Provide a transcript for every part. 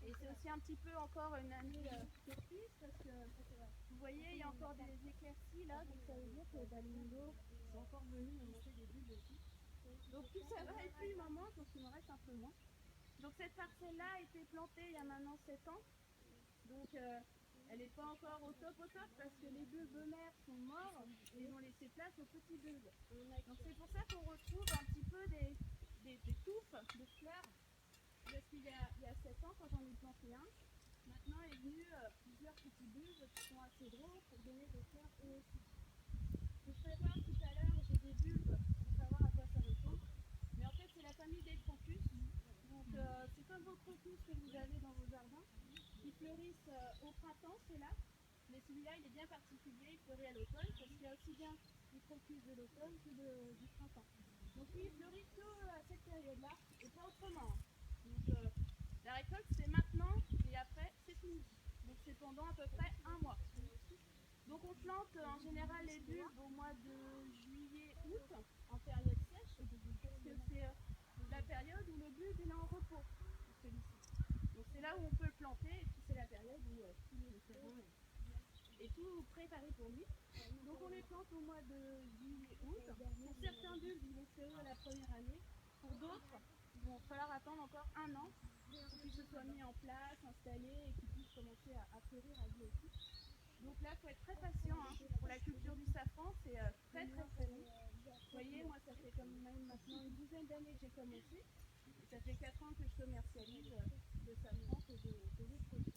Et c'est aussi un petit peu encore une année surprise parce que vous voyez, il y a encore des éclaircies là, donc ça veut dire que les lingots sont encore venus me monter des bulles aussi. Donc tout ça va et puis il m'en manque, donc il me reste un peu moins. Donc cette parcelle-là a été plantée il y a maintenant 7 ans. Donc elle n'est pas encore au top parce que les bulbes mères sont morts et ils ont laissé place aux petits bulbes. Donc c'est pour ça qu'on retrouve un petit peu des touffes de fleurs. Parce qu'il y a 7 ans, quand j'en ai planté un, maintenant est venu plusieurs petits bulbes qui sont assez gros pour donner des fleurs eux aussi. Je ferai voir tout à l'heure, j'ai des bulbes pour savoir à quoi ça ressemble. Mais en fait, c'est la famille des crocus. Donc c'est comme vos crocus que vous avez dans vos jardins, qui fleurissent au printemps, ceux-là. Mais celui-là, il est bien particulier, il fleurit à l'automne, parce qu'il y a aussi bien du crocus de l'automne que du printemps. Donc lui, il fleurit que à cette période-là, et pas autrement. Donc la récolte, c'est maintenant, et après, c'est fini. Donc c'est pendant à peu près un mois. Donc on plante en général les bulbes au mois de juillet-août, en période sèche, parce que c'est la période où le bulbe est en repos, celui-ci. Donc c'est là où on peut le planter, et puis c'est la période où tout le terrain est tout préparé pour lui. Donc on les plante au mois de juillet-août. Pour certains bulbes, ils vont fleurir la première année. Pour d'autres, il va falloir attendre encore un an pour qu'ils se soient mis en place, installés et qu'ils puissent commencer à fleurir à lui aussi. Donc là, il faut être très patient hein. Pour la culture du safran, c'est très long. Vous voyez, moi, ça fait comme même maintenant une dizaine d'années que j'ai commencé. Et ça fait 4 ans que je commercialise le safran que je produis.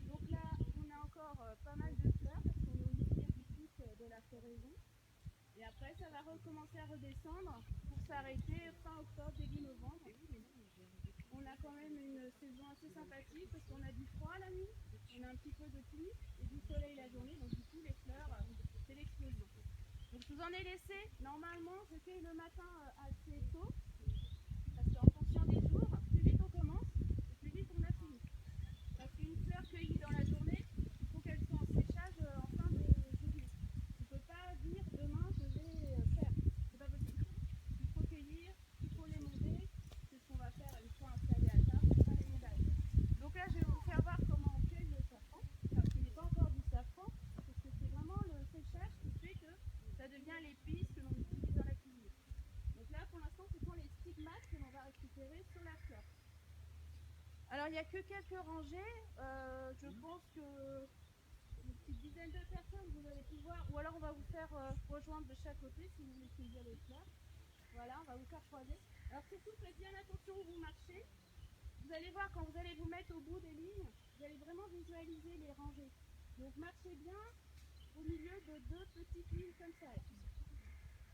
Donc là, on a encore pas mal de fleurs parce qu'on est au milieu du pic de la floraison. Et après, ça va recommencer à redescendre pour s'arrêter fin octobre, début novembre. On a quand même une saison assez sympathique parce qu'on a du froid la nuit, on a un petit peu de pluie et du soleil la journée. Donc du coup, les fleurs, c'est l'explosion. Donc je vous en ai laissé. Normalement, je cueille le matin assez tôt parce qu'en fonction des jours, plus vite on commence et plus vite on a fini. Parce qu'une fleur cueillie dans la journée, il faut qu'elle soit en séchage en fin de journée. On ne peut pas dire demain je vais faire. C'est pas possible. Il faut cueillir, il faut les monter. C'est ce qu'on va faire une fois installé à table, on va les monter. Donc là, je vais vous faire voir comment on cueille le safran. Parce qu'il n'est pas encore du safran, parce que c'est vraiment le séchage qui fait que ça devient l'épice que l'on utilise dans la cuisine. Donc là, pour l'instant, ce sont les stigmates que l'on va récupérer sur la fleur. Alors, il n'y a que quelques rangées. Je pense que une petite dizaine de personnes, vous allez pouvoir, ou alors on va vous faire rejoindre de chaque côté si vous voulez cueillir les fleurs. Voilà, on va vous faire croiser. Alors surtout, faites bien attention où vous marchez. Vous allez voir, quand vous allez vous mettre au bout des lignes, vous allez vraiment visualiser les rangées. Donc marchez bien au milieu de 2 petites lignes comme ça.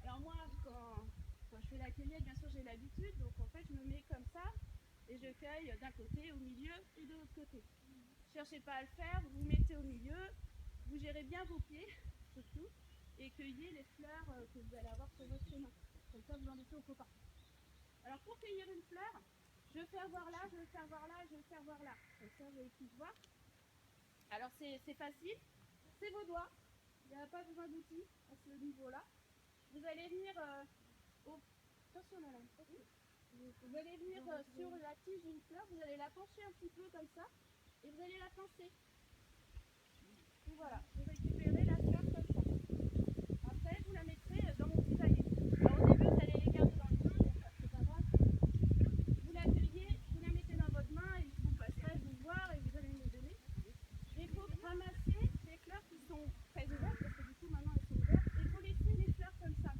Alors moi, quand je fais la cueillette, bien sûr, j'ai l'habitude. Donc en fait, je me mets comme ça et je cueille d'un côté, au milieu et de l'autre côté. Cherchez pas à le faire, vous vous mettez au milieu, vous gérez bien vos pieds, surtout, et cueillez les fleurs que vous allez avoir sur votre chemin. Comme ça, vous en laissez aux copains. Alors, pour cueillir une fleur, je vais faire voir là, je vais faire voir là, je vais faire voir là. Comme ça, vous allez tous voir. Alors, c'est facile, c'est vos doigts. Il n'y a pas besoin d'outils à ce niveau-là. Vous allez venir attention, madame. Vous allez venir sur la tige d'une fleur, vous allez la pencher un petit peu comme ça, et vous allez la pincer. Et voilà, vous récupérez la fleur comme ça. Après, vous la mettrez dans mon cisaillier. Alors au début, vous allez les garder dans les mains, c'est pas grave. Vous la cueillez, vous la mettez dans votre main, et vous passerez vous voir et vous allez me donner. Il faut ramasser les fleurs qui sont très ouvertes, parce que du coup maintenant elles sont ouvertes, et il faut laisser les fleurs comme ça.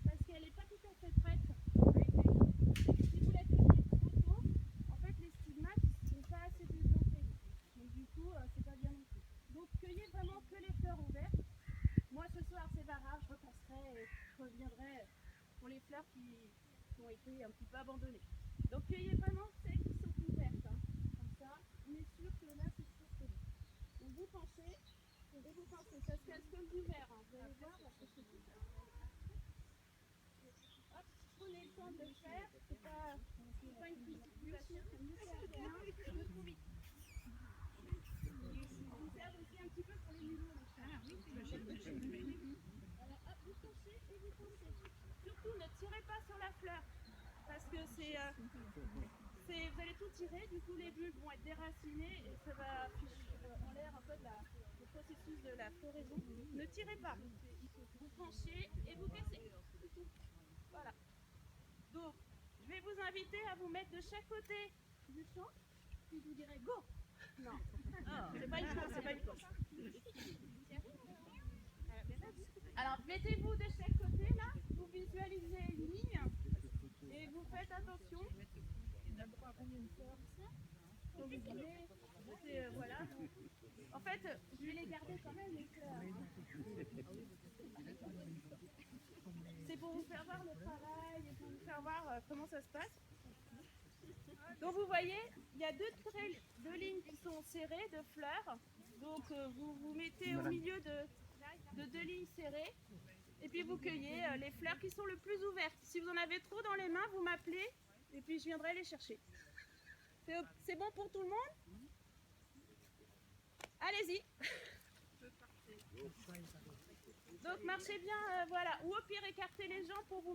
Parce qu'elle n'est pas tout à fait prête à être cueillie. Si vous la cueillez trop tôt, en fait les stigmates ne sont pas assez développés. Donc du coup, c'est pas bien non plus. Donc cueillez vraiment que les fleurs ouvertes. Moi ce soir c'est pas grave, je repasserai et je reviendrai pour les fleurs qui ont été un petit peu abandonnées. Donc cueillez vraiment celles qui sont ouvertes. Hein. Comme ça, on est sûr que là c'est sûr que oui. Donc vous penchez et vous penchez. Ça se casse comme du verre. Hein. Vous allez voir, après c'est tout. Hop, prenez le temps de le faire. C'est pas une précipitation, c'est mieux faire bien que trop vite. Ils servent aussi un petit peu pour les mulots, les chats. Ah oui, alors hop, vous penchez et vous penchez. Surtout, ne tirez pas sur la fleur. Parce que c'est vous allez tout tirer, du coup les bulbes vont être déracinés et ça va afficher en l'air un peu le processus de la floraison. Ne tirez pas, vous penchez et vous cassez. Voilà. Donc, je vais vous inviter à vous mettre de chaque côté du champ, puis je vous dirai go. Non, c'est pas une course, c'est pas une course. Alors, mettez-vous de chaque côté là, vous visualisez une ligne et vous faites attention. Donc, vous voulez, voilà. En fait, je vais les garder quand même les fleurs. C'est pour vous faire voir le travail et pour vous faire voir comment ça se passe. Donc vous voyez, il y a deux lignes qui sont serrées de fleurs. Donc vous vous mettez au milieu de deux lignes serrées et puis vous cueillez les fleurs qui sont le plus ouvertes. Si vous en avez trop dans les mains, vous m'appelez et puis je viendrai les chercher. C'est bon pour tout le monde? Allez-y. Donc marchez bien, voilà. Ou au pire écartez les gens pour vous